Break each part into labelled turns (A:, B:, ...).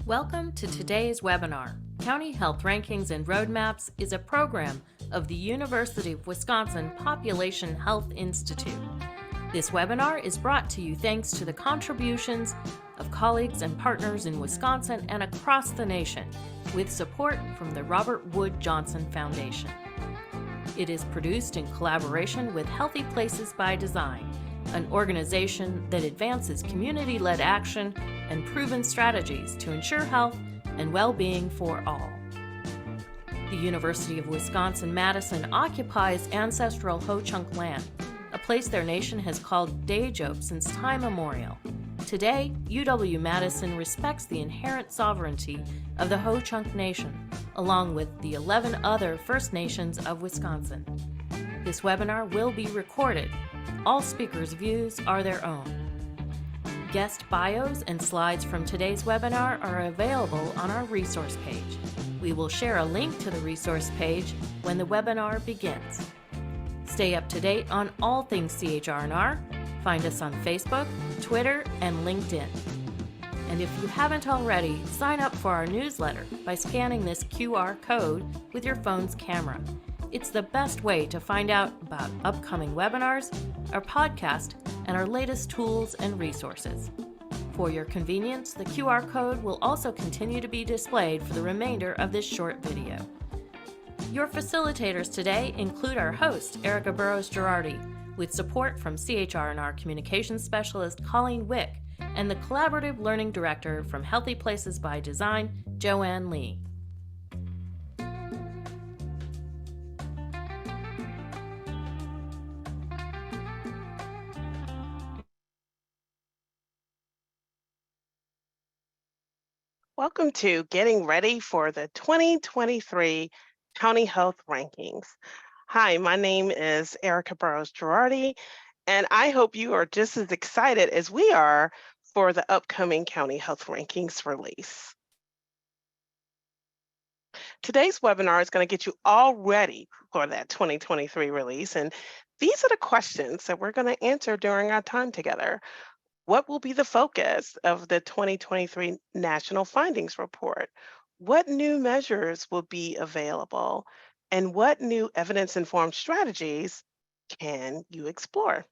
A: Welcome to today's webinar. County Health Rankings and Roadmaps is a program of the University of Wisconsin Population Health Institute. This webinar is brought to you thanks to the contributions of colleagues and partners in Wisconsin and across the nation, with support from the Robert Wood Johnson Foundation. It is produced in collaboration with Healthy Places by Design, an organization that advances community-led action and proven strategies to ensure health and well-being for all. The University of Wisconsin-Madison occupies ancestral Ho-Chunk land, a place their nation has called Dajope since time immemorial. Today, UW-Madison respects the inherent sovereignty of the Ho-Chunk Nation, along with the 11 other First Nations of Wisconsin. This webinar will be recorded. All speakers' views are their own. Guest bios and slides from today's webinar are available on our resource page. We will share a link to the resource page when the webinar begins. Stay up to date on all things CHR&R. Find us on Facebook, Twitter, and LinkedIn. And if you haven't already, sign up for our newsletter by scanning this QR code with your phone's camera. It's the best way to find out about upcoming webinars, our podcast, and our latest tools and resources. For your convenience, the QR code will also continue to be displayed for the remainder of this short video. Your facilitators today include our host, Erica Burrows-Girardi, with support from CHR&R Communications Specialist Colleen Wick and the Collaborative Learning Director from Healthy Places by Design, Joanne Lee.
B: Welcome to Getting Ready for the 2023 County Health Rankings. Hi, my name is Erica Burrows-Girardi, and I hope you are just as excited as we are for the upcoming County Health Rankings release. Today's webinar is going to get you all ready for that 2023 release, and these are the questions that we're going to answer during our time together. What will be the focus of the 2023 National Findings Report? What new measures will be available? And what new evidence-informed strategies can you explore?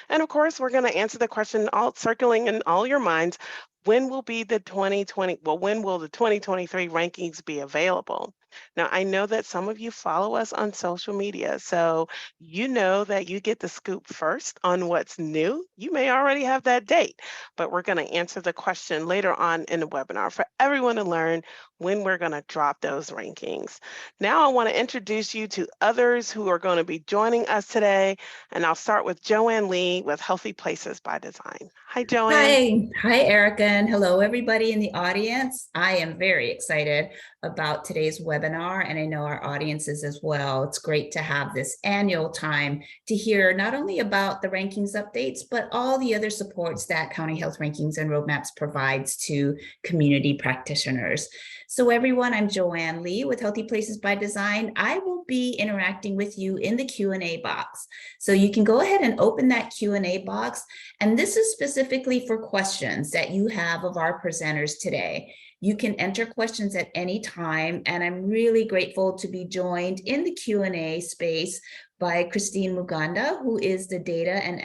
B: And of course, we're going to answer the question all circling in all your minds, when will the 2023 rankings be available? Now, I know that some of you follow us on social media, so you know that you get the scoop first on what's new. You may already have that date, but we're going to answer the question later on in the webinar for everyone to learn when we're going to drop those rankings. Now, I want to introduce you to others who are going to be joining us today, and I'll start with Joanne Lee with Healthy Places by Design. Hi, Joanne.
C: Hi, Erica, and hello, everybody in the audience. I am very excited about today's webinar, and I know our audience is as well. It's great to have this annual time to hear not only about the rankings updates, but all the other supports that County Health Rankings and Roadmaps provides to community practitioners. So everyone, I'm Joanne Lee with Healthy Places by Design. I will be interacting with you in the Q&A box. So you can go ahead and open that Q&A box, and this is specifically for questions that you have of our presenters today. You can enter questions at any time, and I'm really grateful to be joined in the Q&A space by Christine Muganda, who is the Data and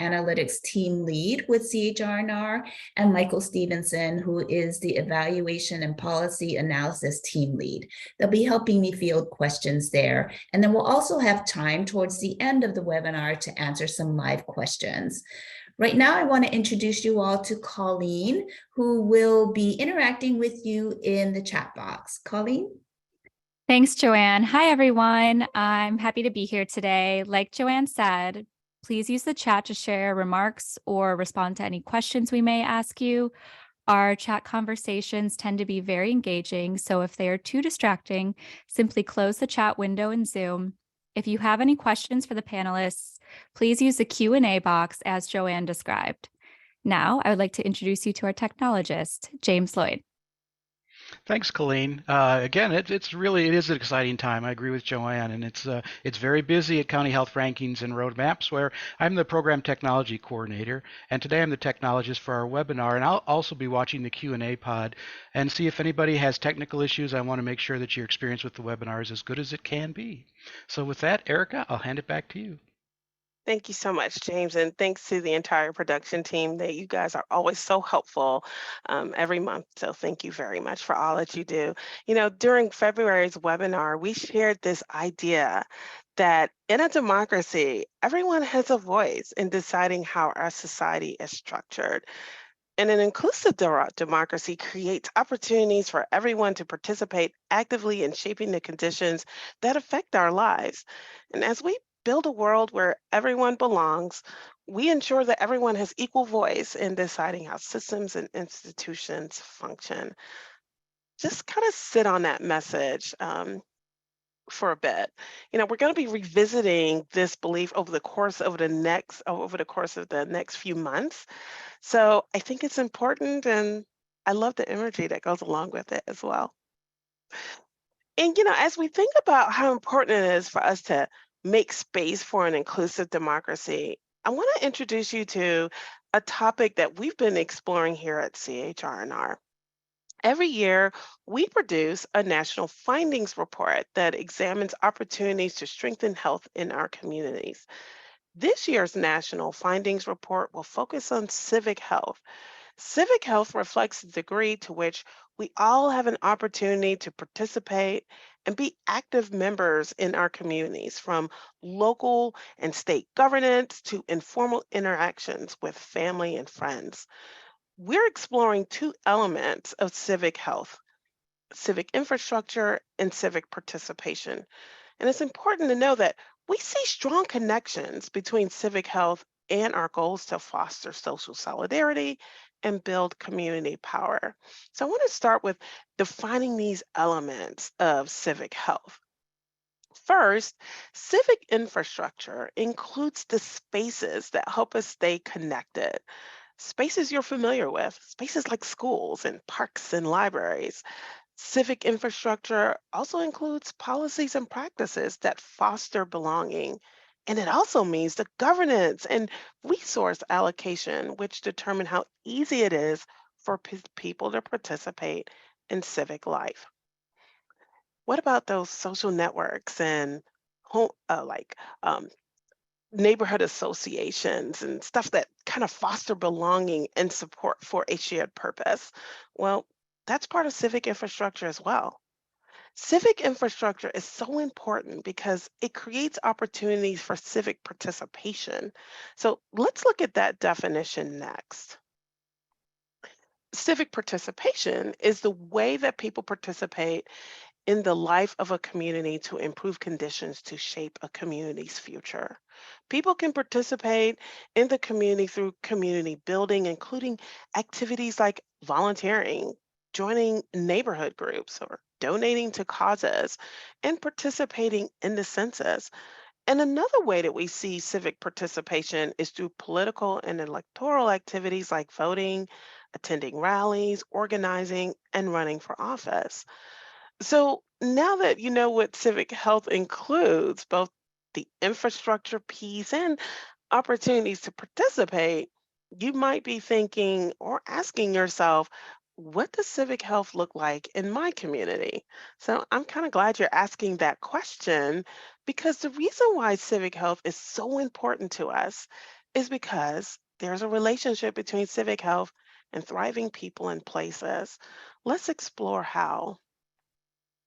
C: Analytics Team Lead with CHR&R, and Michael Stevenson, who is the Evaluation and Policy Analysis Team Lead. They'll be helping me field questions there. And then we'll also have time towards the end of the webinar to answer some live questions. Right now, I want to introduce you all to Colleen, who will be interacting with you in the chat box. Colleen?
D: Thanks, Joanne. Hi, everyone. I'm happy to be here today. Like Joanne said, please use the chat to share remarks or respond to any questions we may ask you. Our chat conversations tend to be very engaging, so if they are too distracting, simply close the chat window in Zoom. If you have any questions for the panelists, please use the Q&A box as Joanne described. Now, I would like to introduce you to our technologist, James Lloyd.
E: Thanks, Colleen. Again, it is an exciting time. I agree with Joanne, and it's very busy at County Health Rankings and Roadmaps, where I'm the Program Technology Coordinator, and today I'm the technologist for our webinar, and I'll also be watching the Q&A pod and see if anybody has technical issues. I want to make sure that your experience with the webinar is as good as it can be. So with that, Erica, I'll hand it back to you.
B: Thank you so much, James, and thanks to the entire production team that you guys are always so helpful every month. So thank you very much for all that you do. During February's webinar, we shared this idea that in a democracy, everyone has a voice in deciding how our society is structured. And an inclusive democracy creates opportunities for everyone to participate actively in shaping the conditions that affect our lives. And as we build a world where everyone belongs, we ensure that everyone has equal voice in deciding how systems and institutions function. Just kind of sit on that message for a bit. We're going to be revisiting this belief over the course of the next few months. So I think it's important, and I love the energy that goes along with it as well. And as we think about how important it is for us to make space for an inclusive democracy, I want to introduce you to a topic that we've been exploring here at CHRNR. Every year, we produce a national findings report that examines opportunities to strengthen health in our communities. This year's national findings report will focus on civic health. Civic health reflects the degree to which we all have an opportunity to participate and be active members in our communities, from local and state governance to informal interactions with family and friends. We're exploring two elements of civic health: civic infrastructure and civic participation. And it's important to know that we see strong connections between civic health and our goals to foster social solidarity and build community power. So I want to start with defining these elements of civic health. First, civic infrastructure includes the spaces that help us stay connected. Spaces you're familiar with, spaces like schools and parks and libraries. Civic infrastructure also includes policies and practices that foster belonging. And it also means the governance and resource allocation, which determine how easy it is for people to participate in civic life. What about those social networks and home, um, neighborhood associations and stuff that kind of foster belonging and support for a shared purpose? Well, that's part of civic infrastructure as well. Civic infrastructure is so important because it creates opportunities for civic participation. So let's look at that definition next. Civic participation is the way that people participate in the life of a community to improve conditions to shape a community's future. People can participate in the community through community building, including activities like volunteering, joining neighborhood groups, or donating to causes, and participating in the census. And another way that we see civic participation is through political and electoral activities like voting, attending rallies, organizing, and running for office. So now that you know what civic health includes, both the infrastructure piece and opportunities to participate, you might be thinking or asking yourself, what does civic health look like in my community? So I'm kind of glad you're asking that question, because the reason why civic health is so important to us is because there's a relationship between civic health and thriving people and places. Let's explore how.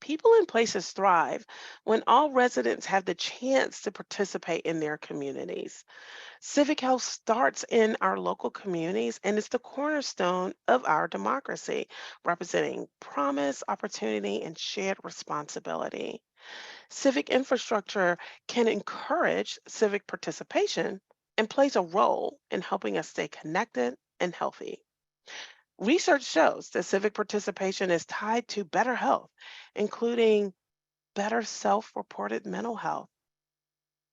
B: People and places thrive when all residents have the chance to participate in their communities. Civic health starts in our local communities and is the cornerstone of our democracy, representing promise, opportunity, and shared responsibility. Civic infrastructure can encourage civic participation and plays a role in helping us stay connected and healthy. Research shows that civic participation is tied to better health, including better self reported mental health,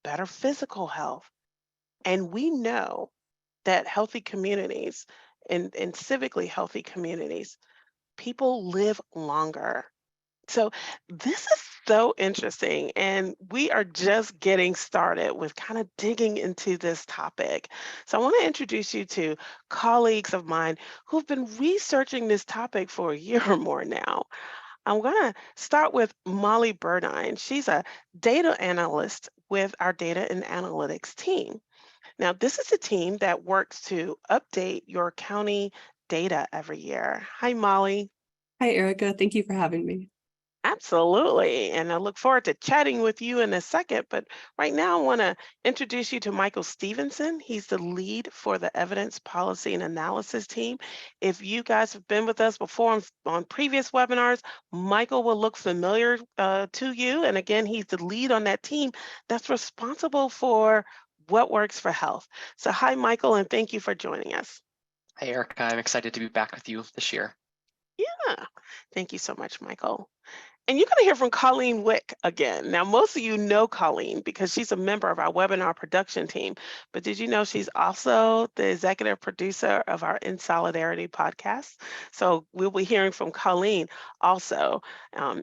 B: better physical health. And we know that healthy communities and civically healthy communities people live longer. So this is so interesting, and we are just getting started with kind of digging into this topic. So I want to introduce you to colleagues of mine who've been researching this topic for a year or more now. I'm going to start with Molly Burdine. She's a data analyst with our data and analytics team. Now, this is a team that works to update your county data every year. Hi, Molly.
F: Hi, Erica. Thank you for having me.
B: Absolutely. And I look forward to chatting with you in a second. But right now, I want to introduce you to Michael Stevenson. He's the lead for the Evidence Policy and Analysis team. If you guys have been with us before on previous webinars, Michael will look familiar to you. And again, he's the lead on that team that's responsible for what works for health. So, hi, Michael, and thank you for joining us.
G: Hi, Erica. I'm excited to be back with you this year.
B: Yeah, thank you so much, Michael. And you're going to hear from Colleen Wick again. Now, most of you know Colleen because she's a member of our webinar production team. But did you know she's also the executive producer of our In Solidarity podcast? So we'll be hearing from Colleen also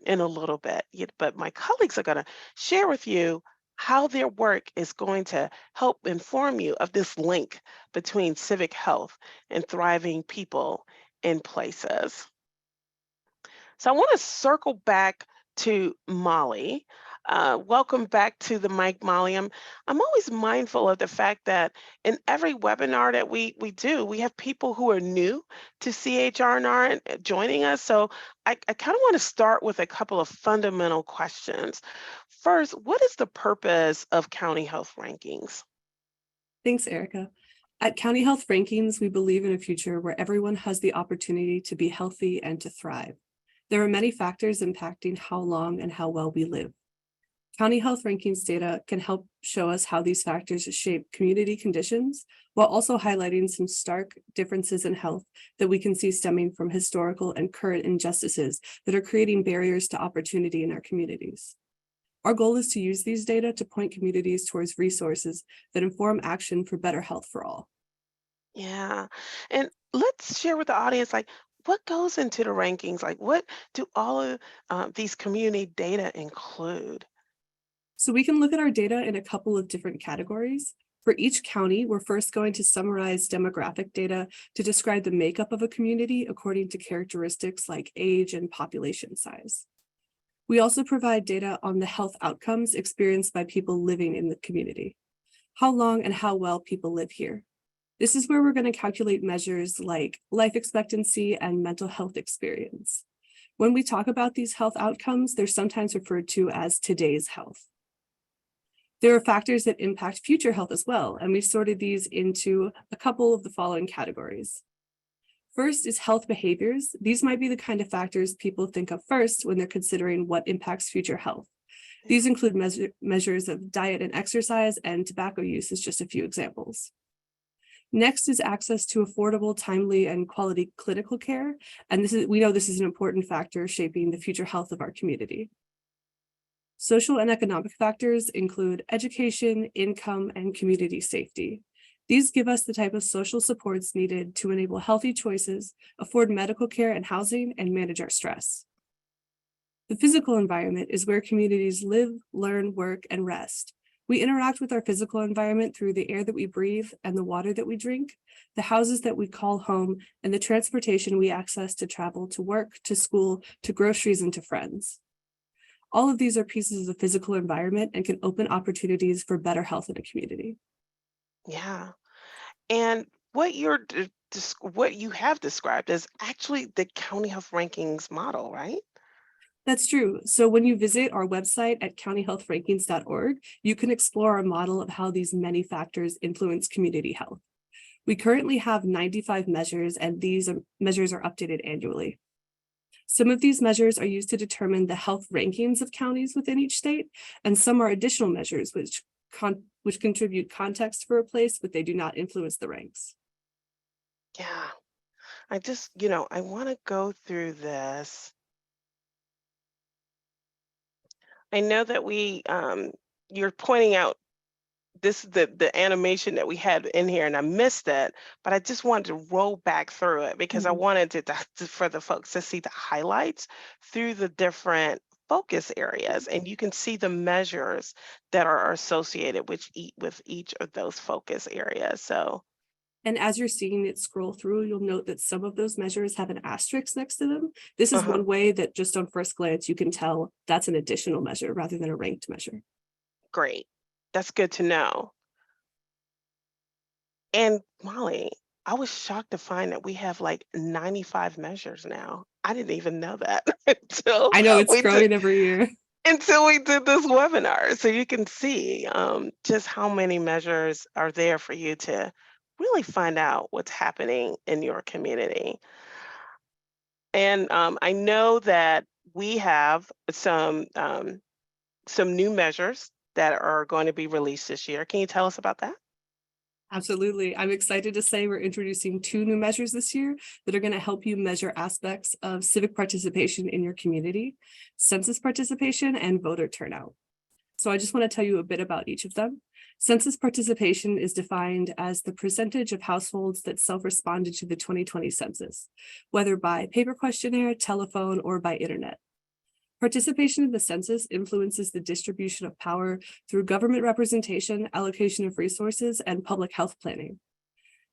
B: in a little bit. But my colleagues are going to share with you how their work is going to help inform you of this link between civic health and thriving people in places. So I want to circle back to Molly. Welcome back to the mic, Molly. I'm always mindful of the fact that in every webinar that we do, we have people who are new to CHR&R and joining us. So I kind of want to start with a couple of fundamental questions. First, what is the purpose of county health rankings?
F: Thanks, Erica. At County Health Rankings, we believe in a future where everyone has the opportunity to be healthy and to thrive. There are many factors impacting how long and how well we live. County Health Rankings data can help show us how these factors shape community conditions, while also highlighting some stark differences in health that we can see stemming from historical and current injustices that are creating barriers to opportunity in our communities. Our goal is to use these data to point communities towards resources that inform action for better health for all.
B: Yeah, and let's share with the audience, like, what goes into the rankings? Like, what do all of these community data include?
F: So we can look at our data in a couple of different categories. For each county, we're first going to summarize demographic data to describe the makeup of a community according to characteristics like age and population size. We also provide data on the health outcomes experienced by people living in the community, how long and how well people live here. This is where we're going to calculate measures like life expectancy and mental health experience. When we talk about these health outcomes, they're sometimes referred to as today's health. There are factors that impact future health as well, and we've sorted these into a couple of the following categories. First is health behaviors. These might be the kind of factors people think of first when they're considering what impacts future health. These include measures of diet and exercise, and tobacco use is just a few examples. Next is access to affordable, timely, and quality clinical care. And we know this is an important factor shaping the future health of our community. Social and economic factors include education, income, and community safety. These give us the type of social supports needed to enable healthy choices, afford medical care and housing, and manage our stress. The physical environment is where communities live, learn, work, and rest. We interact with our physical environment through the air that we breathe and the water that we drink, the houses that we call home, and the transportation we access to travel to work, to school, to groceries, and to friends. All of these are pieces of the physical environment and can open opportunities for better health in a community.
B: Yeah, and what what you have described is actually the County Health Rankings model, right?
F: That's true. So when you visit our website at countyhealthrankings.org, you can explore our model of how these many factors influence community health. We currently have 95 measures, and these measures are updated annually. Some of these measures are used to determine the health rankings of counties within each state, and some are additional measures which contribute context for a place, but they do not influence the ranks.
B: Yeah, I just, I want to go through this. I know that you're pointing out this is the animation that we had in here, and I missed it, but I just wanted to roll back through it because I
F: Mhm.
B: wanted for the folks to see the highlights through the different focus areas, and you can see the measures that are associated with each of those focus areas. So,
F: And as you're seeing it scroll through, you'll note that some of those measures have an asterisk next to them. This is
B: uh-huh,
F: one way that just on first glance, you can tell that's an additional measure rather than a ranked measure.
B: great. That's good to know. And Molly, I was shocked to find that we have like 95 measures now. I didn't even know that until
F: I know it's
B: we did
F: growing every year.
B: until we did this webinar. So you can see just how many measures are there for you to really find out what's happening in your community. And I know that we have some new measures that are going to be released this year. Can you tell us about that?
F: Absolutely. I'm excited to say we're introducing 2 new measures this year that are going to help you measure aspects of civic participation in your community, census participation, and voter turnout. So I just want to tell you a bit about each of them. Census participation is defined as the percentage of households that self-responded to the 2020 census, whether by paper questionnaire, telephone, or by internet. Participation in the census influences the distribution of power through government representation, allocation of resources, and public health planning.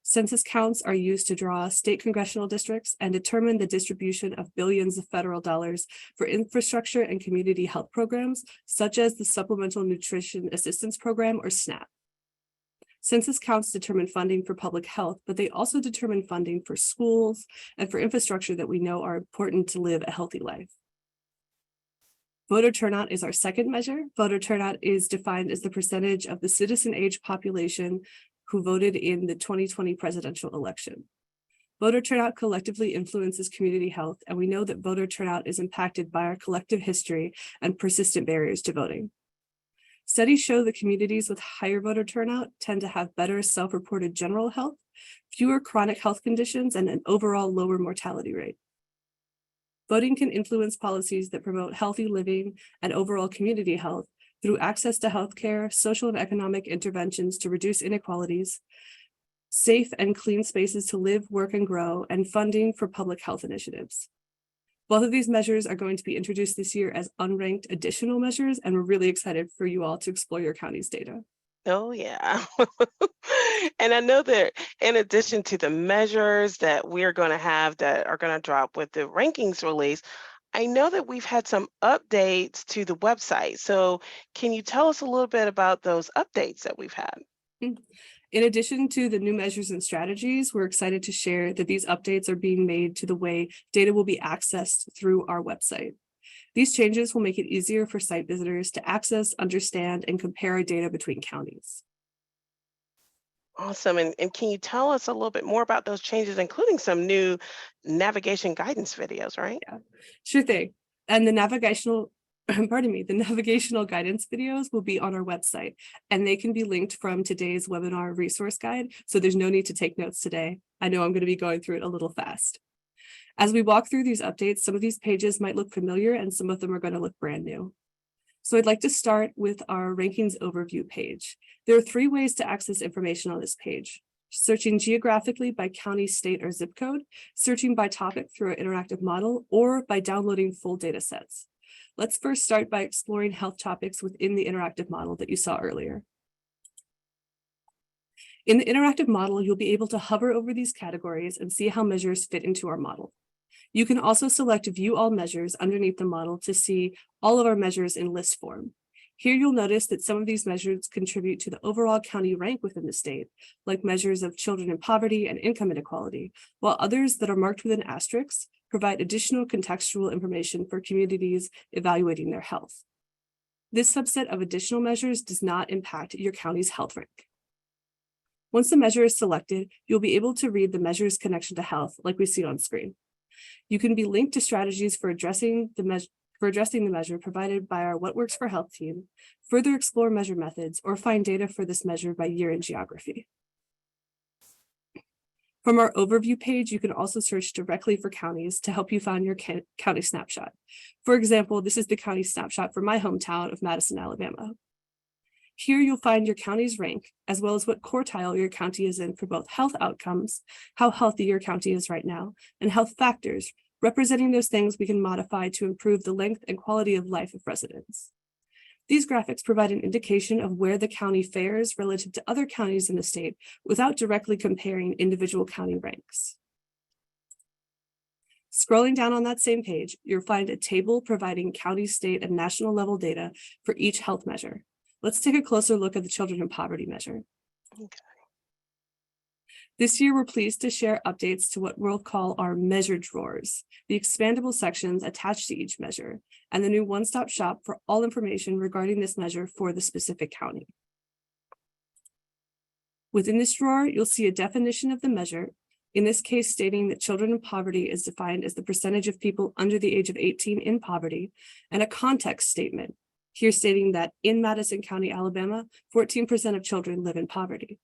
F: Census counts are used to draw state congressional districts and determine the distribution of billions of federal dollars for infrastructure and community health programs, such as the Supplemental Nutrition Assistance Program, or SNAP. Census counts determine funding for public health, but they also determine funding for schools and for infrastructure that we know are important to live a healthy life. Voter turnout is our second measure. Voter turnout is defined as the percentage of the citizen-age population who voted in the 2020 presidential election. Voter turnout collectively influences community health, and we know that voter turnout is impacted by our collective history and persistent barriers to voting. Studies show that communities with higher voter turnout tend to have better self-reported general health, fewer chronic health conditions, and an overall lower mortality rate. Voting can influence policies that promote healthy living and overall community health through access to healthcare, social and economic interventions to reduce inequalities, safe and clean spaces to live, work, and grow, and funding for public health initiatives. Both of these measures are going to be introduced this year as unranked additional measures, and we're really excited for you all to explore your county's data.
B: Oh, yeah. And I know that in addition to the measures that we're going to have that are going to drop with the rankings release, I know that we've had some updates to the website. So can you tell us a little bit about those updates that we've had?
F: In addition to the new measures and strategies, we're excited to share that these updates are being made to the way data will be accessed through our website. These changes will make it easier for site visitors to access, understand, and compare our data between counties.
B: Awesome. And can you tell us a little bit more about those changes, including some new navigation guidance videos, right?
F: Yeah, sure thing. And the navigational, pardon me, the navigational guidance videos will be on our website, and they can be linked from today's webinar resource guide. So there's no need to take notes today. I know I'm going to be going through it a little fast. As we walk through these updates, some of these pages might look familiar and some of them are going to look brand new. So I'd like to start with our rankings overview page. There are 3 ways to access information on this page: searching geographically by county, state, or zip code, searching by topic through our interactive model, or by downloading full data sets. Let's first start by exploring health topics within the interactive model that you saw earlier. In the interactive model, you'll be able to hover over these categories and see how measures fit into our model. You can also select View All Measures underneath the model to see all of our measures in list form. Here you'll notice that some of these measures contribute to the overall county rank within the state, like measures of children in poverty and income inequality, while others that are marked with an asterisk provide additional contextual information for communities evaluating their health. This subset of additional measures does not impact your county's health rank. Once the measure is selected, you'll be able to read the measure's connection to health, like we see on screen. You can be linked to strategies for addressing the measure provided by our What Works for Health team, further explore measure methods, or find data for this measure by year in geography. From our overview page, you can also search directly for counties to help you find your county snapshot. For example, this is the county snapshot for my hometown of Madison, Alabama. Here you'll find your county's rank, as well as what quartile your county is in for both health outcomes, how healthy your county is right now, and health factors, representing those things we can modify to improve the length and quality of life of residents. These graphics provide an indication of where the county fares relative to other counties in the state without directly comparing individual county ranks. Scrolling down on that same page, you'll find a table providing county, state, and national level data for each health measure. Let's take a closer look at the children in poverty measure.
B: Okay.
F: This year, we're pleased to share updates to what we'll call our measure drawers, the expandable sections attached to each measure, and the new one-stop shop for all information regarding this measure for the specific county. Within this drawer, you'll see a definition of the measure, in this case stating that children in poverty is defined as the percentage of people under the age of 18 in poverty, and a context statement, here stating that in Madison County, Alabama, 14% of children live in poverty.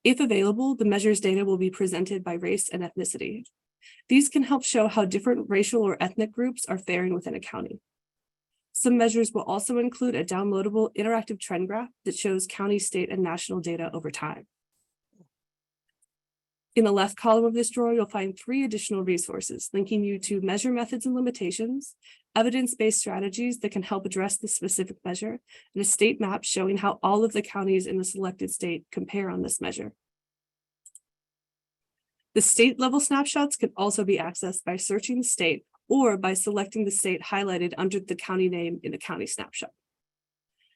F: If available, the measure's data will be presented by race and ethnicity. These can help show how different racial or ethnic groups are faring within a county. Some measures will also include a downloadable interactive trend graph that shows county, state, and national data over time. In the left column of this drawer, you'll find 3 additional resources linking you to measure methods and limitations, evidence-based strategies that can help address the specific measure, and a state map showing how all of the counties in the selected state compare on this measure. The state level snapshots can also be accessed by searching the state or by selecting the state highlighted under the county name in the county snapshot.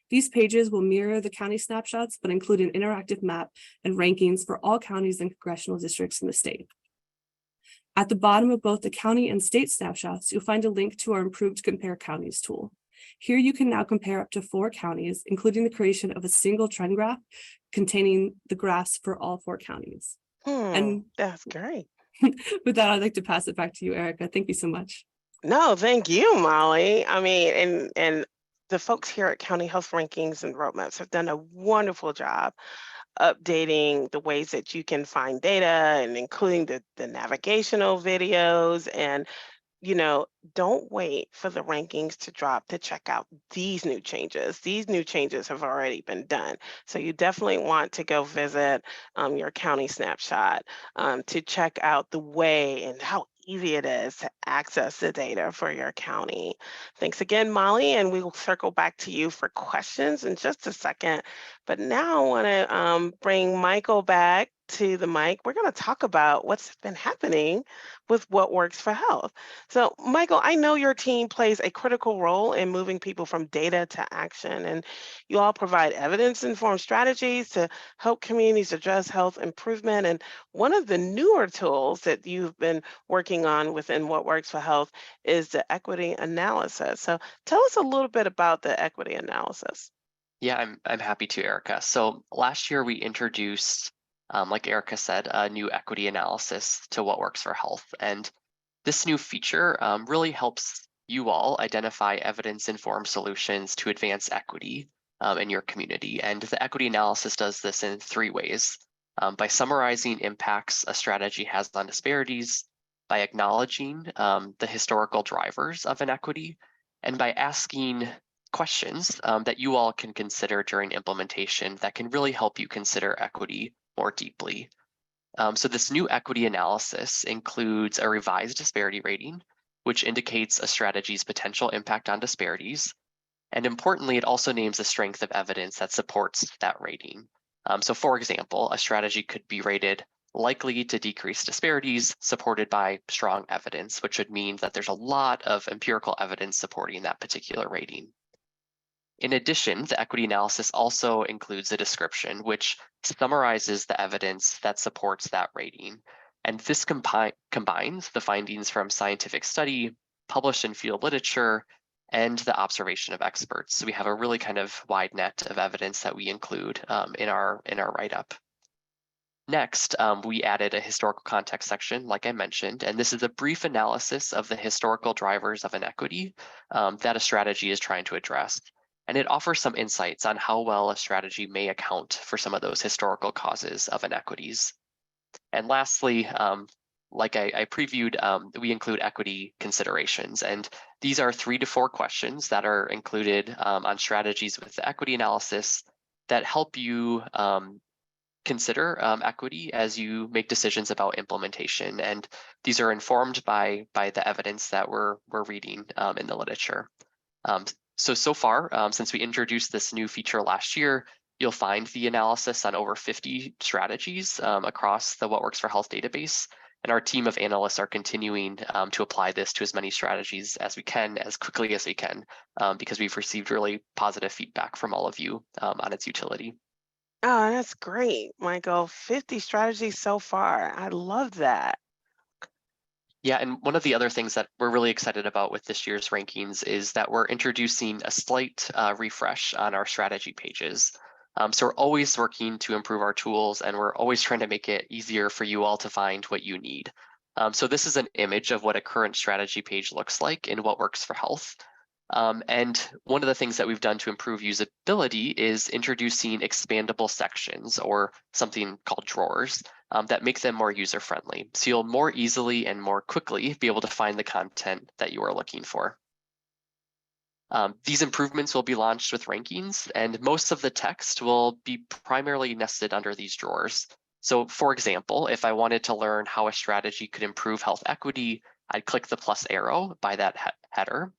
F: These pages will mirror the county snapshots, but include an interactive map and rankings for all counties and congressional districts in the state. At the bottom of both the county and state snapshots, you'll find a link to our improved Compare Counties tool. Here you can now compare up to 4 counties, including the creation of a single trend graph containing the graphs for all 4 counties. And
B: that's great.
F: with that, I'd like to pass it back to you, Erica. Thank you so much.
B: No, thank you, Molly. I mean, and the folks here at County Health Rankings and Roadmaps have done a wonderful job updating the ways that you can find data and including the navigational videos. And don't wait for the rankings to drop to check out these new changes. These new changes have already been done. So you definitely want to go visit your county snapshot to check out the way and how easy it is to access the data for your county. Thanks again, Molly, and we will circle back to you for questions in just a second. But now I want to bring Michael back to the mic. We're going to talk about what's been happening with What Works for Health. So, Michael, I know your team plays a critical role in moving people from data to action, and you all provide evidence-informed strategies to help communities address health improvement. And one of the newer tools that you've been working on within What Works for Health is the equity analysis. So tell us a little bit about the equity analysis.
G: Yeah, I'm happy to, Erica. So last year we introduced, like Erica said, a new equity analysis to What Works for Health. And this new feature really helps you all identify evidence-informed solutions to advance equity in your community. And the equity analysis does this in 3 ways. By summarizing impacts a strategy has on disparities, by acknowledging the historical drivers of inequity, and by asking questions that you all can consider during implementation that can really help you consider equity more deeply. So this new equity analysis includes a revised disparity rating, which indicates a strategy's potential impact on disparities. And importantly, it also names the strength of evidence that supports that rating. So for example, a strategy could be rated likely to decrease disparities supported by strong evidence, which would mean that there's a lot of empirical evidence supporting that particular rating. In addition, the equity analysis also includes a description which summarizes the evidence that supports that rating. And this combines the findings from scientific study, published in field literature, and the observation of experts. So we have a really kind of wide net of evidence that we include in our write-up. Next, we added a historical context section, like I mentioned, and this is a brief analysis of the historical drivers of inequity that a strategy is trying to address. And it offers some insights on how well a strategy may account for some of those historical causes of inequities. And lastly, like I previewed, we include equity considerations, and these are 3 to 4 questions that are included on strategies with the equity analysis that help you consider equity as you make decisions about implementation. And these are informed by the evidence that we're reading in the literature. So far, since we introduced this new feature last year, you'll find the analysis on over 50 strategies across the What Works for Health database. And our team of analysts are continuing to apply this to as many strategies as we can, as quickly as we can, because we've received really positive feedback from all of you on its utility.
B: Oh, that's great, Michael. 50 strategies so far. I love that.
G: Yeah, and one of the other things that we're really excited about with this year's rankings is that we're introducing a slight refresh on our strategy pages. So we're always working to improve our tools, and we're always trying to make it easier for you all to find what you need. So this is an image of what a current strategy page looks like in What Works for Health. And one of the things that we've done to improve usability is introducing expandable sections, or something called drawers, that make them more user-friendly. So you'll more easily and more quickly be able to find the content that you are looking for. These improvements will be launched with rankings, and most of the text will be primarily nested under these drawers. So for example, if I wanted to learn how a strategy could improve health equity, I'd click the plus arrow by that header,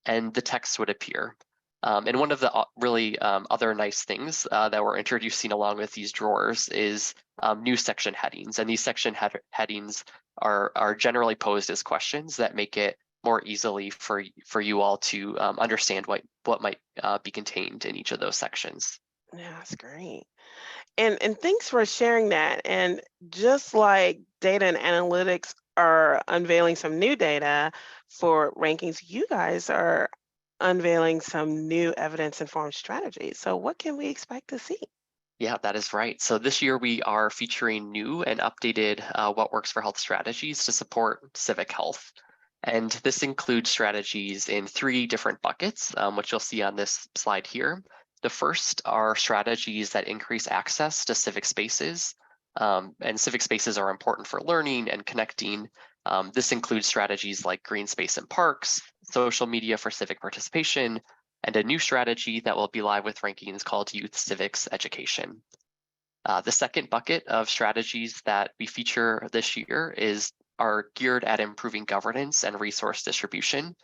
G: and the text would appear. And one of the really other nice things that we're introducing along with these drawers is new section headings. And these section headings are generally posed as questions that make it more easily for you all to understand what might be contained in each of those sections.
B: Yeah, that's great. And thanks for sharing that. And just like data and analytics are unveiling some new data for rankings, you guys are unveiling some new evidence-informed strategies. So what can we expect to see?
G: Yeah, that is right. So this year we are featuring new and updated What Works for Health strategies to support civic health. And this includes strategies in 3 different buckets, which you'll see on this slide here. The first are strategies that increase access to civic spaces. And civic spaces are important for learning and connecting. This includes strategies like green space in parks, social media for civic participation, and a new strategy that will be live with rankings called Youth Civics Education. The second bucket of strategies that we feature this year are geared at improving governance and resource distribution.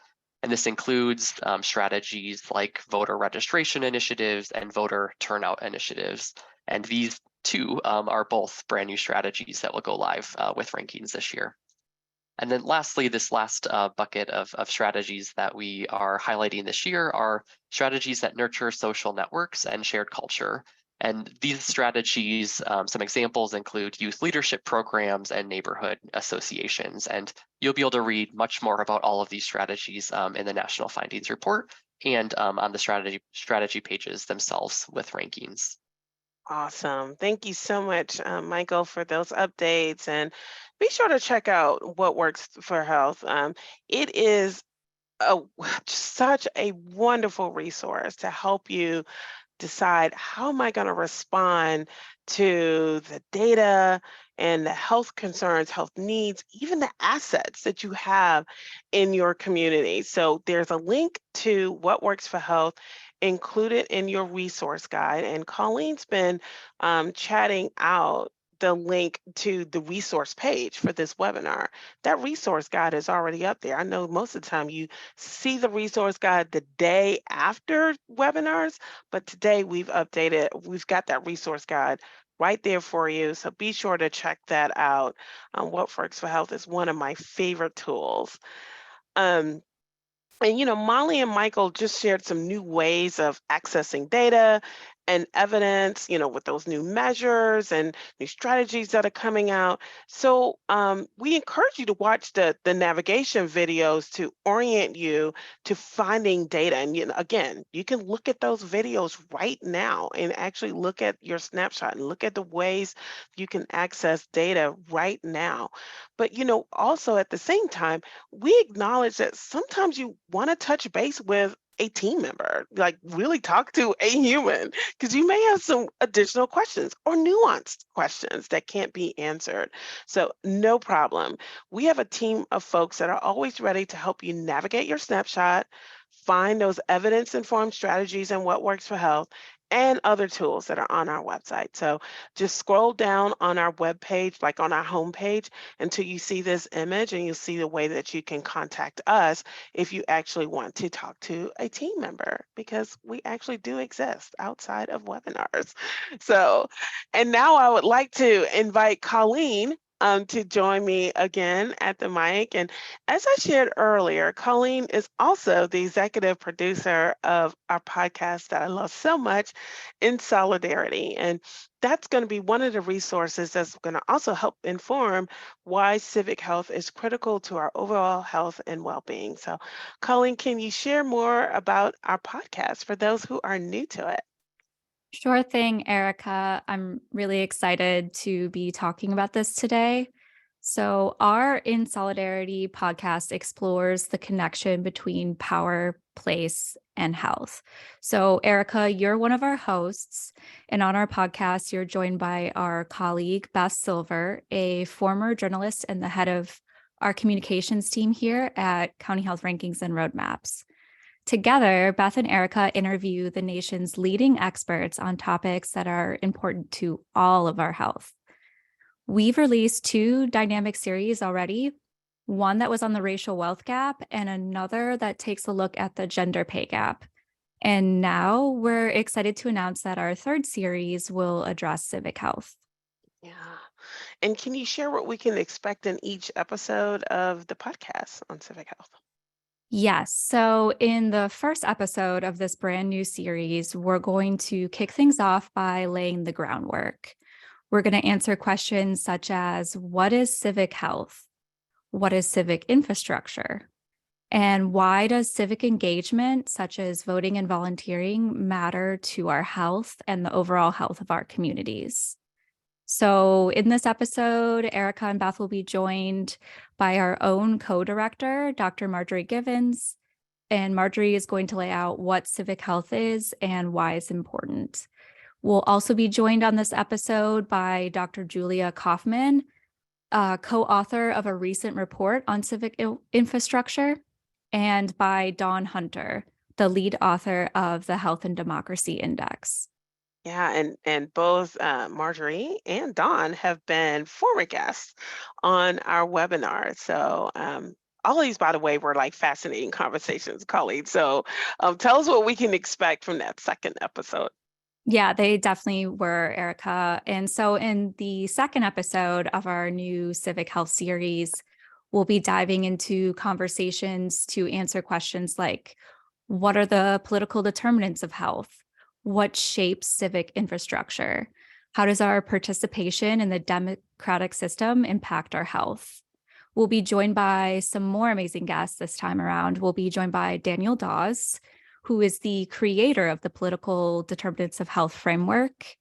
G: And this includes strategies like voter registration initiatives and voter turnout initiatives. And these 2 are both brand new strategies that will go live with rankings this year. And then lastly, this last bucket of strategies that we are highlighting this year are strategies that nurture social networks and shared culture. And these strategies, some examples include youth leadership programs and neighborhood associations. And you'll be able to read much more about all of these strategies in the National Findings Report and on the strategy pages themselves with rankings.
B: Awesome. Thank you so much, Michael, for those updates. And be sure to check out What Works for Health. It is such a wonderful resource to help you decide, how am I going to respond to the data and the health concerns, health needs, even the assets that you have in your community. So there's a link to What Works for Health included in your resource guide. And Colleen's been chatting out the link to the resource page for this webinar. That resource guide is already up there. I know most of the time you see the resource guide the day after webinars, but today we've got that resource guide right there for you. So be sure to check that out. What Works for Health is one of my favorite tools. And Molly and Michael just shared some new ways of accessing data and evidence, with those new measures and new strategies that are coming out. So we encourage you to watch the navigation videos to orient you to finding data. And again, you can look at those videos right now and actually look at your snapshot and look at the ways you can access data right now. But also at the same time, we acknowledge that sometimes you want to touch base with a team member, like really talk to a human, because you may have some additional questions or nuanced questions that can't be answered. So, no problem. We have a team of folks that are always ready to help you navigate your snapshot, find those evidence informed strategies and what works for health, and other tools that are on our website. So, just scroll down on our webpage, like on our homepage, until you see this image and you'll see the way that you can contact us if you actually want to talk to a team member, because we actually do exist outside of webinars. So, and now I would like to invite Colleen to join me again at the mic. And as I shared earlier, Colleen is also the executive producer of our podcast that I love so much, In Solidarity. And that's going to be one of the resources that's going to also help inform why civic health is critical to our overall health and well-being. So, Colleen, can you share more about our podcast for those who are new to it?
D: Sure thing, Erica. I'm really excited to be talking about this today. So, our In Solidarity podcast explores the connection between power, place, and health. So, Erica, you're one of our hosts. And on our podcast, you're joined by our colleague, Beth Silver, a former journalist and the head of our communications team here at County Health Rankings and Roadmaps. Together, Beth and Erica interview the nation's leading experts on topics that are important to all of our health. We've released 2 dynamic series already, one that was on the racial wealth gap and another that takes a look at the gender pay gap. And now we're excited to announce that our 3rd series will address civic health.
B: Yeah. And can you share what we can expect in each episode of the podcast on civic health?
D: Yes. So, in the first episode of this brand new series, we're going to kick things off by laying the groundwork. We're going to answer questions such as, what is civic health? What is civic infrastructure? And why does civic engagement, such as voting and volunteering, matter to our health and the overall health of our communities? So in this episode, Erica and Beth will be joined by our own co-director, Dr. Marjorie Givens. And Marjorie is going to lay out what civic health is and why it's important. We'll also be joined on this episode by Dr. Julia Kaufman, co-author of a recent report on civic infrastructure, and by Dawn Hunter, the lead author of the Health and Democracy Index.
B: Yeah, and both Marjorie and Dawn have been former guests on our webinar. So all these, by the way, were like fascinating conversations, colleagues. So tell us what we can expect from that second episode.
D: Yeah, they definitely were, Erica. And so in the second episode of our new Civic Health series, we'll be diving into conversations to answer questions like, what are the political determinants of health? What shapes civic infrastructure? How does our participation in the democratic system impact our health? We'll be joined by some more amazing guests this time around. We'll be joined by Daniel Dawes, who is the creator of the Political Determinants of Health framework,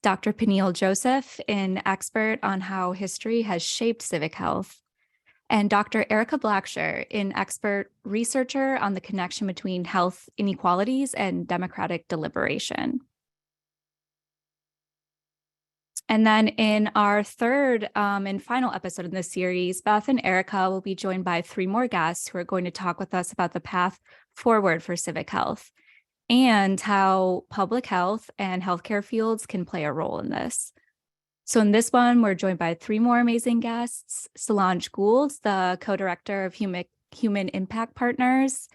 D: Dr. Peniel Joseph, an expert on how history has shaped civic health, and Dr. Erica Blacksher, an expert researcher on the connection between health inequalities and democratic deliberation. And then in our third and final episode in this series, Beth and Erica will be joined by 3 more guests who are going to talk with us about the path forward for civic health and how public health and healthcare fields can play a role in this. So in this one, we're joined by 3 more amazing guests: Solange Gould, the co-director of Human Impact Partners;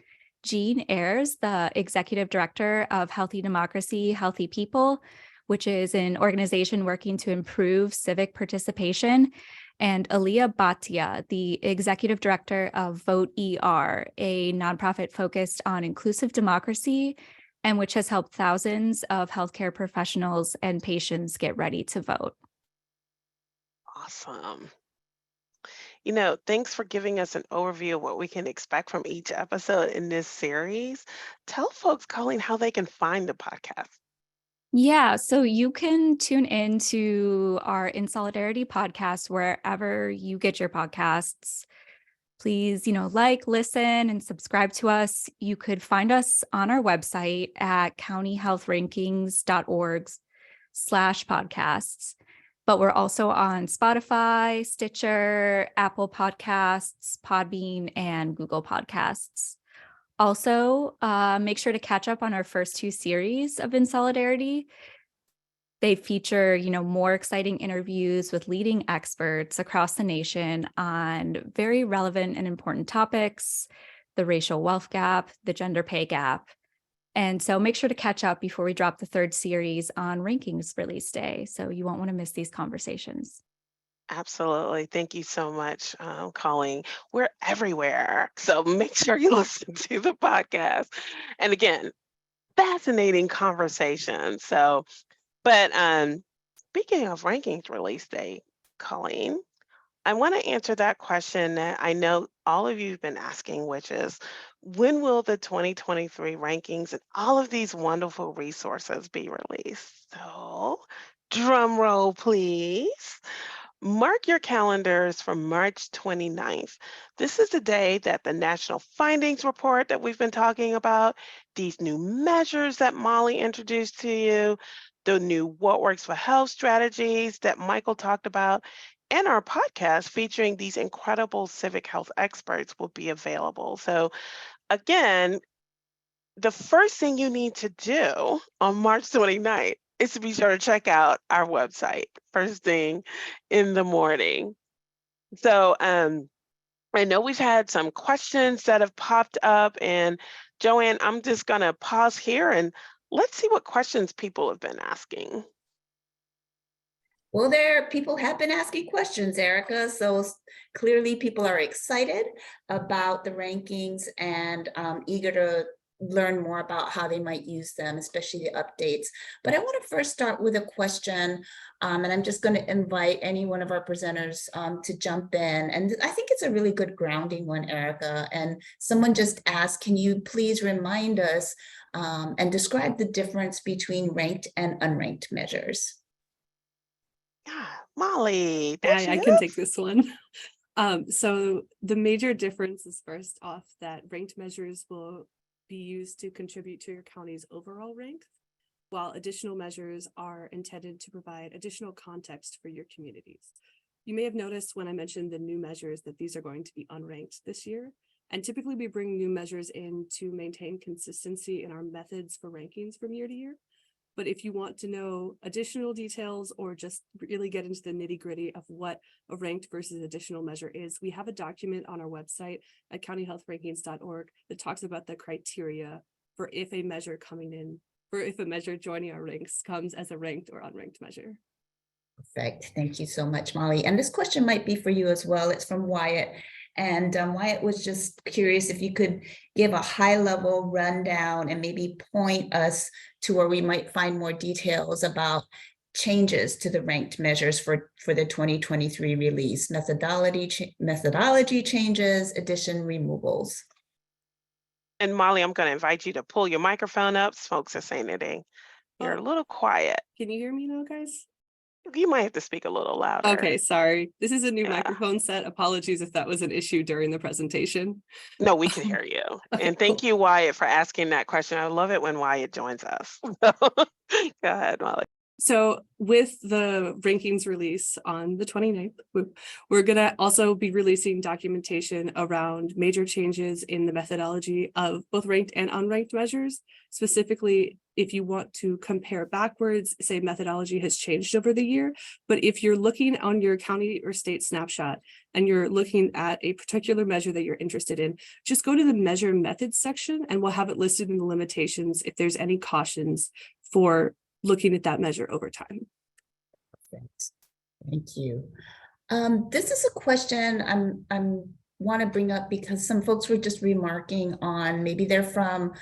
D: Jean Ayers, the executive director of Healthy Democracy, Healthy People, which is an organization working to improve civic participation; and Aliyah Bhatia, the executive director of Vote ER, a nonprofit focused on inclusive democracy and which has helped thousands of healthcare professionals and patients get ready to vote.
B: Awesome. Thanks for giving us an overview of what we can expect from each episode in this series. Tell folks, Colleen, how they can find the podcast.
D: Yeah, so you can tune in to our In Solidarity podcast wherever you get your podcasts. Please, like, listen, and subscribe to us. You could find us on our website at countyhealthrankings.org/podcasts. But we're also on Spotify, Stitcher, Apple Podcasts, Podbean, and Google Podcasts. Also, make sure to catch up on our first 2 series of In Solidarity. They feature, more exciting interviews with leading experts across the nation on very relevant and important topics, the racial wealth gap, the gender pay gap. And so make sure to catch up before we drop the 3rd series on rankings release day. So you won't want to miss these conversations.
B: Absolutely. Thank you so much, Colleen. We're everywhere. So make sure you listen to the podcast. And again, fascinating conversation. So, but speaking of rankings release day, Colleen, I want to answer that question that I know all of you have been asking, which is when will the 2023 rankings and all of these wonderful resources be released? So, drum roll, please. Mark your calendars for March 29th. This is the day that the National Findings Report that we've been talking about, these new measures that Molly introduced to you, the new What Works for Health strategies that Michael talked about, and our podcast featuring these incredible civic health experts will be available. So again, the first thing you need to do on March 29th is to be sure to check out our website first thing in the morning. So I know we've had some questions that have popped up, and Joanne, I'm just gonna pause here and let's see what questions people have been asking.
C: Well, people have been asking questions, Erica. So clearly people are excited about the rankings and eager to learn more about how they might use them, especially the updates. But I want to first start with a question, and I'm just going to invite any one of our presenters to jump in. And I think it's a really good grounding one, Erica. And someone just asked, can you please remind us and describe the difference between ranked and unranked measures?
B: Yeah, Molly,
F: I can take this one. So the major difference is first off that ranked measures will be used to contribute to your county's overall rank, while additional measures are intended to provide additional context for your communities. You may have noticed when I mentioned the new measures that these are going to be unranked this year. And typically we bring new measures in to maintain consistency in our methods for rankings from year to year. But if you want to know additional details or just really get into the nitty-gritty of what a ranked versus additional measure is, we have a document on our website at countyhealthrankings.org that talks about the criteria for if a measure joining our ranks comes as a ranked or unranked measure.
C: Perfect. Thank you so much, Molly. And this question might be for you as well. It's from Wyatt. And Wyatt was just curious if you could give a high-level rundown and maybe point us to where we might find more details about changes to the ranked measures for the 2023 release, methodology changes, addition removals.
B: And Molly, I'm going to invite you to pull your microphone up. Folks are saying that you're a little quiet.
F: Can you hear me now, guys?
B: You might have to speak a little louder.
F: Okay, sorry. This is a new microphone set. Apologies if that was an issue during the presentation.
B: No, we can hear you.
F: Okay,
B: and thank you, Wyatt, for asking that question. I love it when Wyatt joins us. Go ahead, Molly.
F: So with the rankings release on the 29th, we're going to also be releasing documentation around major changes in the methodology of both ranked and unranked measures. Specifically, if you want to compare backwards, say methodology has changed over the year, but if you're looking on your county or state snapshot and you're looking at a particular measure that you're interested in, just go to the measure methods section and we'll have it listed in the limitations if there's any cautions for looking at that measure over time.
C: Perfect. Thank you. This is a question I'm want to bring up because some folks were just remarking on maybe they're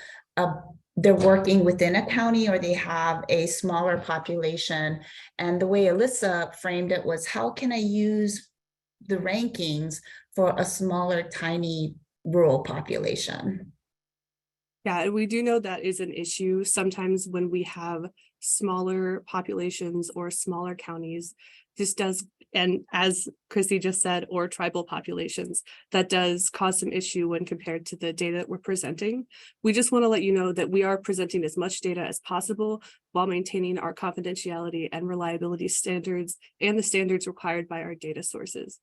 C: working within a county or they have a smaller population. And the way Alyssa framed it was, how can I use the rankings for a smaller, tiny rural population?
F: Yeah, we do know that is an issue. Sometimes when we have smaller populations or smaller counties, this does, and as Chrissy just said, or tribal populations, that does cause some issue when compared to the data that we're presenting. We just want to let you know that we are presenting as much data as possible while maintaining our confidentiality and reliability standards and the standards required by our data sources.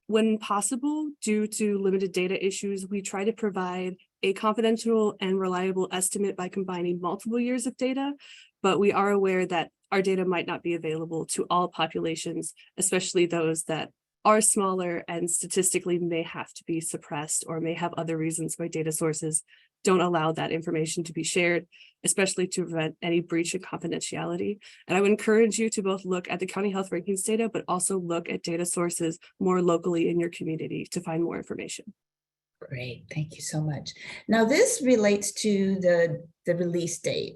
F: When possible, due to limited data issues, we try to provide a confidential and reliable estimate by combining multiple years of data, but we are aware that our data might not be available to all populations, especially those that are smaller and statistically may have to be suppressed or may have other reasons why data sources don't allow that information to be shared, especially to prevent any breach of confidentiality. And I would encourage you to both look at the county health rankings data, but also look at data sources more locally in your community to find more information.
C: Great, thank you so much. Now this relates to the release date.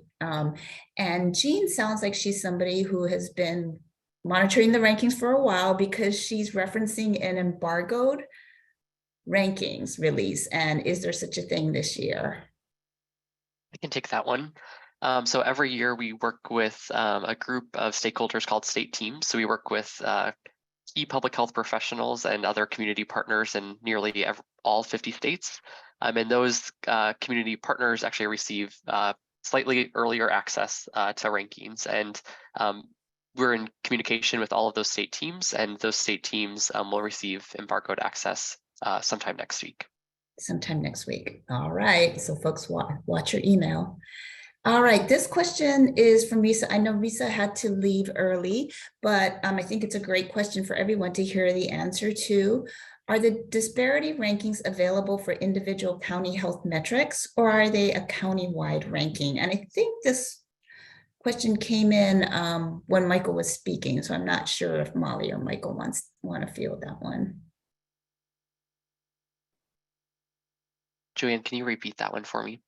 C: And Jean sounds like she's somebody who has been monitoring the rankings for a while because she's referencing an embargoed rankings release. And is there such a thing this year?
G: I can take that one. So every year we work with a group of stakeholders called state teams. So we work with key public health professionals and other community partners in nearly all 50 states. And those community partners actually receive slightly earlier access to rankings. And we're in communication with all of those state teams, and those state teams will receive embargoed access sometime next week.
C: Sometime next week. All right. So folks, watch your email. All right. This question is from Risa. I know Risa had to leave early, but I think it's a great question for everyone to hear the answer to. Are the disparity rankings available for individual county health metrics, or are they a county-wide ranking? And I think this question came in when Michael was speaking, so I'm not sure if Molly or Michael want to field that one.
G: Joanne, can you repeat that one for me?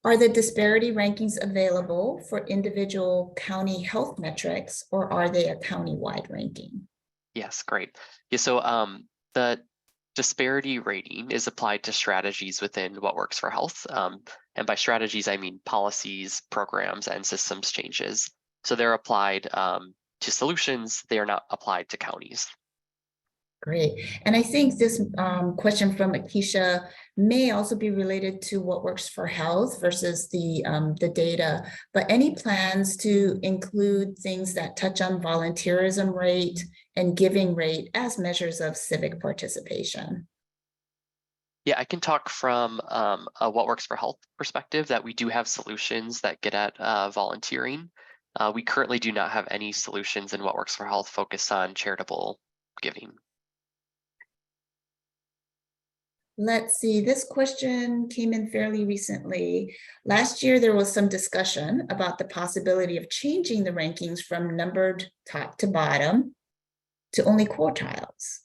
C: Are the disparity rankings available for individual county health metrics, or are they a county-wide ranking?
G: Yes, great. Yeah, so the disparity rating is applied to strategies within What Works for Health. And by strategies, I mean policies, programs, and systems changes. So they're applied to solutions. They are not applied to counties.
C: Great. And I think this question from Akisha may also be related to What Works for Health versus the data, but any plans to include things that touch on volunteerism rate and giving rate as measures of civic participation?
G: Yeah, I can talk from a What Works for Health perspective that we do have solutions that get at volunteering. We currently do not have any solutions in What Works for Health focused on charitable giving.
C: Let's see, this question came in fairly recently. Last year, there was some discussion about the possibility of changing the rankings from numbered top to bottom to only quartiles.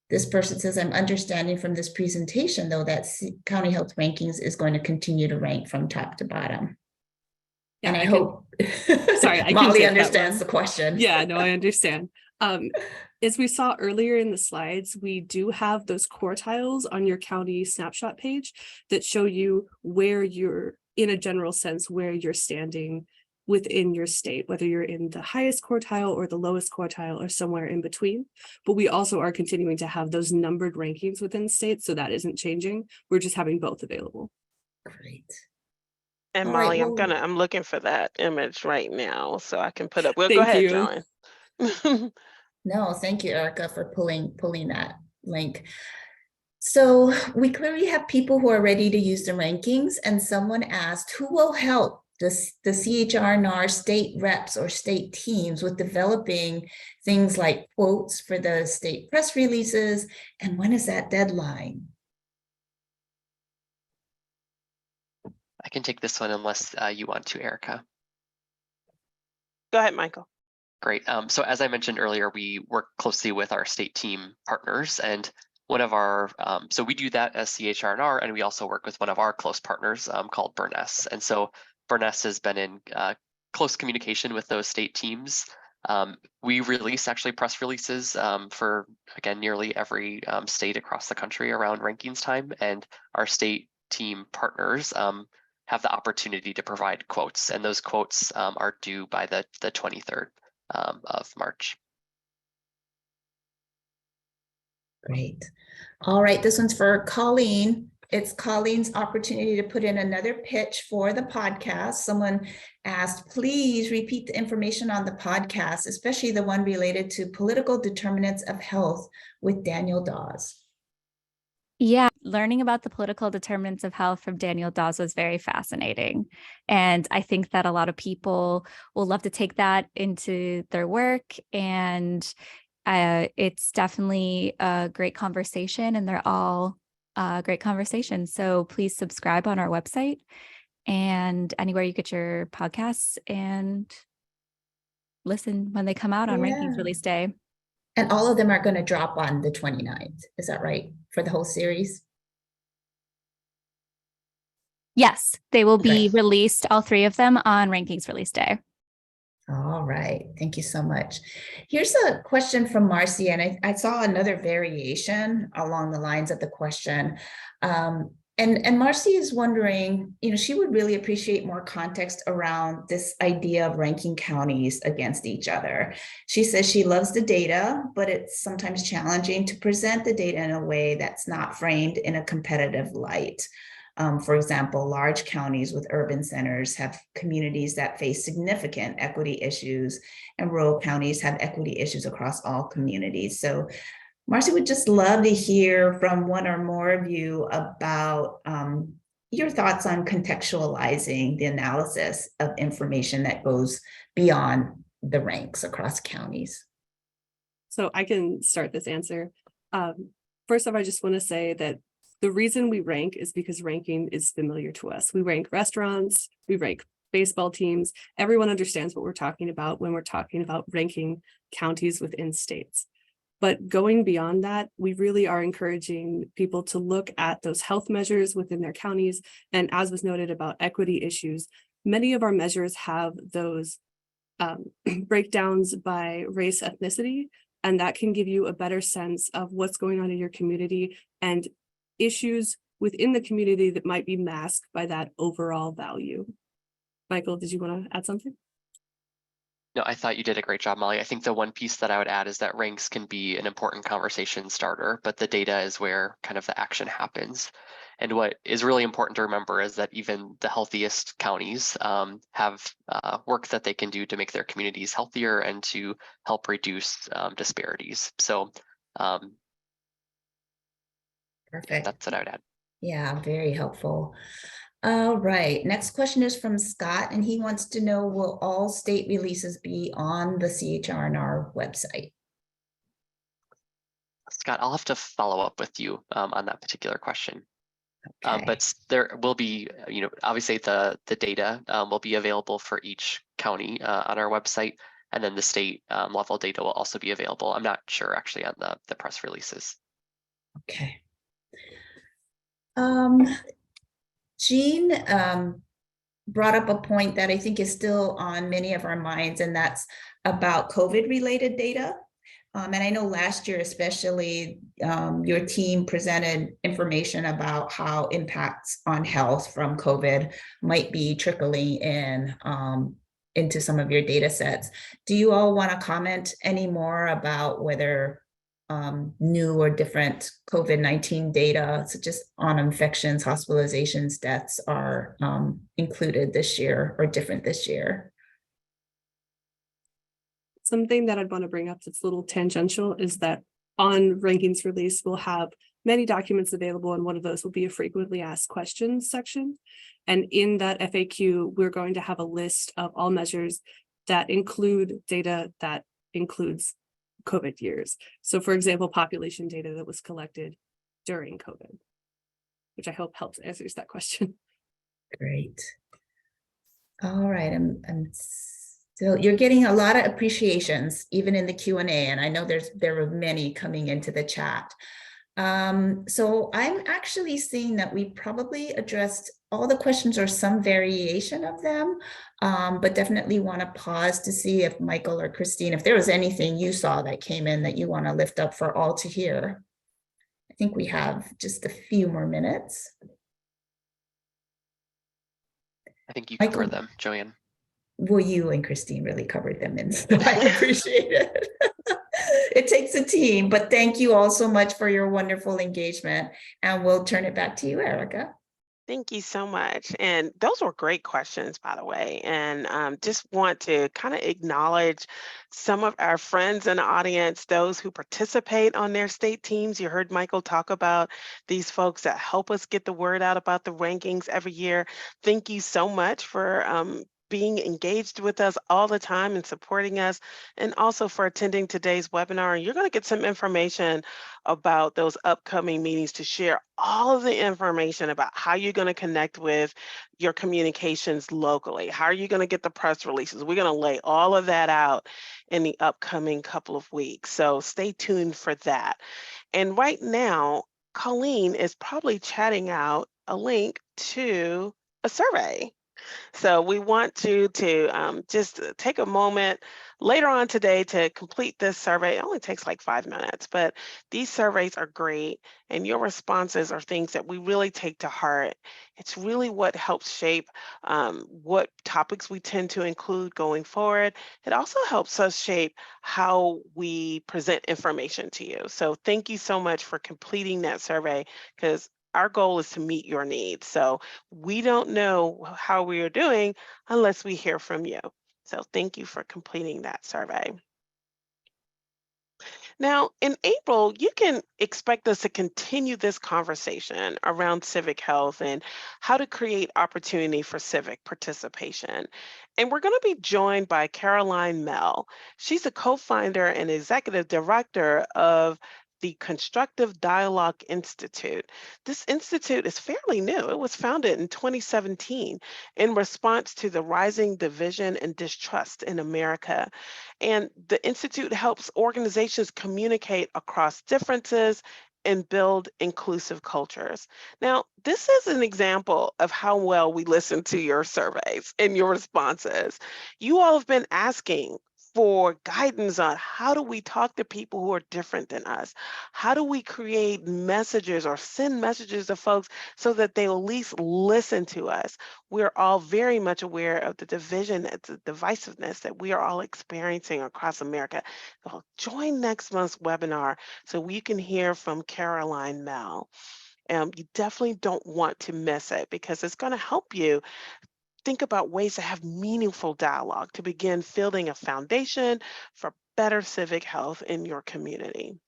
C: This person says, I'm understanding from this presentation, though, that county health rankings is going to continue to rank from top to bottom.
F: Yeah,
C: and I hope
F: sorry,
C: Molly understands the question.
F: Yeah, no, I understand. As we saw earlier in the slides, we do have those quartiles on your county snapshot page that show you where you're, in a general sense, where you're standing within your state, whether you're in the highest quartile or the lowest quartile or somewhere in between. But we also are continuing to have those numbered rankings within states, so that isn't changing. We're just having both available.
C: Great.
B: And
C: All
B: Molly,
C: right,
B: I'm looking for that image right now so I can put up. Well,
F: Thank
B: go ahead,
F: you.
B: Joan.
C: No, thank you, Erica, for pulling that link. So we clearly have people who are ready to use the rankings, and someone asked, who will help the CHR-NAR state reps or state teams with developing things like quotes for the state press releases, and when is that deadline?
G: I can take this one unless you want to, Erica.
B: Go ahead, Michael.
G: Great. So as I mentioned earlier, we work closely with our state team partners, and one of our, so we do that as CHR&R, and we also work with one of our close partners called Burness. And so Burness has been in close communication with those state teams. We release actually press releases for, again, nearly every state across the country around rankings time, and our state team partners have the opportunity to provide quotes, and those quotes are due by the 23rd of March.
C: Great. All right, this one's for Colleen. It's Colleen's opportunity to put in another pitch for the podcast. Someone asked, please repeat the information on the podcast, especially the one related to political determinants of health with Daniel Dawes.
D: Yeah, learning about the political determinants of health from Daniel Dawes was very fascinating. And I think that a lot of people will love to take that into their work. And it's definitely a great conversation, and they're all great conversations. So please subscribe on our website and anywhere you get your podcasts, and listen when they come out on Rankings Release Day.
C: And all of them are going to drop on the 29th. Is that right? For the whole series?
D: Yes, they will be released, all 3 of them, on Rankings Release Day.
C: All right. Thank you so much. Here's a question from Marcy, and I saw another variation along the lines of the question. And Marcy is wondering, she would really appreciate more context around this idea of ranking counties against each other. She says she loves the data, but it's sometimes challenging to present the data in a way that's not framed in a competitive light. For example, large counties with urban centers have communities that face significant equity issues, and rural counties have equity issues across all communities. So Marcy would just love to hear from one or more of you about your thoughts on contextualizing the analysis of information that goes beyond the ranks across counties.
F: So I can start this answer. First off, I just want to say that the reason we rank is because ranking is familiar to us. We rank restaurants, we rank baseball teams. Everyone understands what we're talking about when we're talking about ranking counties within states. But going beyond that, we really are encouraging people to look at those health measures within their counties. And as was noted about equity issues, many of our measures have those breakdowns by race, ethnicity, and that can give you a better sense of what's going on in your community and issues within the community that might be masked by that overall value. Michael, did you want to add something?
G: No, I thought you did a great job, Molly. I think the one piece that I would add is that ranks can be an important conversation starter, but the data is where kind of the action happens. And what is really important to remember is that even the healthiest counties have work that they can do to make their communities healthier and to help reduce disparities. So
C: Perfect.
G: That's what I would add.
C: Yeah, very helpful. All right, next question is from Scott, and he wants to know, will all state releases be on the CHRNR website?
G: Scott, I'll have to follow up with you on that particular question.
C: Okay.
G: But there will be, obviously the data will be available for each county on our website, and then the state level data will also be available. I'm not sure actually on the press releases.
C: Okay. Jean brought up a point that I think is still on many of our minds, and that's about COVID-related data. And I know last year, especially, your team presented information about how impacts on health from COVID might be trickling in into some of your data sets. Do you all want to comment any more about whether new or different COVID-19 data, such as on infections, hospitalizations, deaths, are included this year or different this year?
F: Something that I'd want to bring up that's a little tangential is that on Rankings Release, we'll have many documents available, and one of those will be a frequently asked questions section. And in that FAQ, we're going to have a list of all measures that include data that includes COVID years. So for example, population data that was collected during COVID, which I hope helps answers that question.
C: Great. All right, I'm still, you're getting a lot of appreciations even in the Q&A, and I know there were many coming into the chat. So I'm actually seeing that we probably addressed all the questions or some variation of them, but definitely want to pause to see if Michael or Christine, if there was anything you saw that came in that you want to lift up for all to hear. I think we have just a few more minutes.
G: I think you
C: Michael.
G: covered them, Joanne.
C: Well, you and Christine really covered them, and so I appreciate it. It takes a team, but thank you all so much for your wonderful engagement. And we'll turn it back to you, Erica.
B: Thank you so much. And those were great questions, by the way. And just want to kind of acknowledge some of our friends in the audience, those who participate on their state teams. You heard Michael talk about these folks that help us get the word out about the rankings every year. Thank you so much for being engaged with us all the time and supporting us, and also for attending today's webinar. And you're going to get some information about those upcoming meetings to share all of the information about how you're going to connect with your communications locally. How are you going to get the press releases? We're going to lay all of that out in the upcoming couple of weeks. So stay tuned for that. And right now, Colleen is probably chatting out a link to a survey. So we want you to just take a moment later on today to complete this survey. It only takes like 5 minutes, but these surveys are great, and your responses are things that we really take to heart. It's really what helps shape what topics we tend to include going forward. It also helps us shape how we present information to you. So thank you so much for completing that survey, because our goal is to meet your needs. So we don't know how we are doing unless we hear from you. So thank you for completing that survey. Now, in April, you can expect us to continue this conversation around civic health and how to create opportunity for civic participation. And we're going to be joined by Caroline Mell. She's a co-founder and executive director of the Constructive Dialogue Institute. This institute is fairly new. It was founded in 2017 in response to the rising division and distrust in America. And the Institute helps organizations communicate across differences and build inclusive cultures. Now, this is an example of how well we listen to your surveys and your responses. You all have been asking for guidance on how do we talk to people who are different than us? How do we create messages or send messages to folks so that they will at least listen to us? We're all very much aware of the division, the divisiveness that we are all experiencing across America. So join next month's webinar so we can hear from Caroline Mell. You definitely don't want to miss it, because it's going to help you think about ways to have meaningful dialogue to begin building a foundation for better civic health in your community.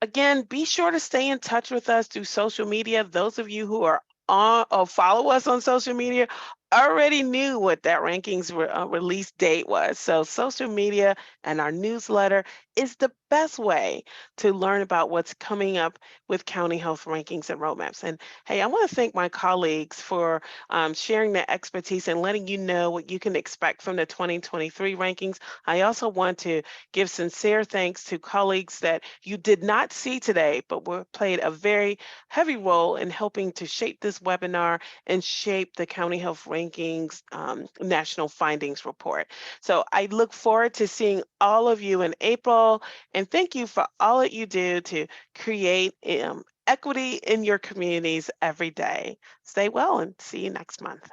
B: Again, be sure to stay in touch with us through social media. Those of you who are on or follow us on social media already knew what that rankings release date was. So social media and our newsletter is the best way to learn about what's coming up with county health rankings and roadmaps. And hey, I want to thank my colleagues for sharing their expertise and letting you know what you can expect from the 2023 rankings. I also want to give sincere thanks to colleagues that you did not see today, but played a very heavy role in helping to shape this webinar and shape the County Health Rankings National Findings Report. So I look forward to seeing all of you in April, and thank you for all that you do to create equity in your communities every day. Stay well and see you next month.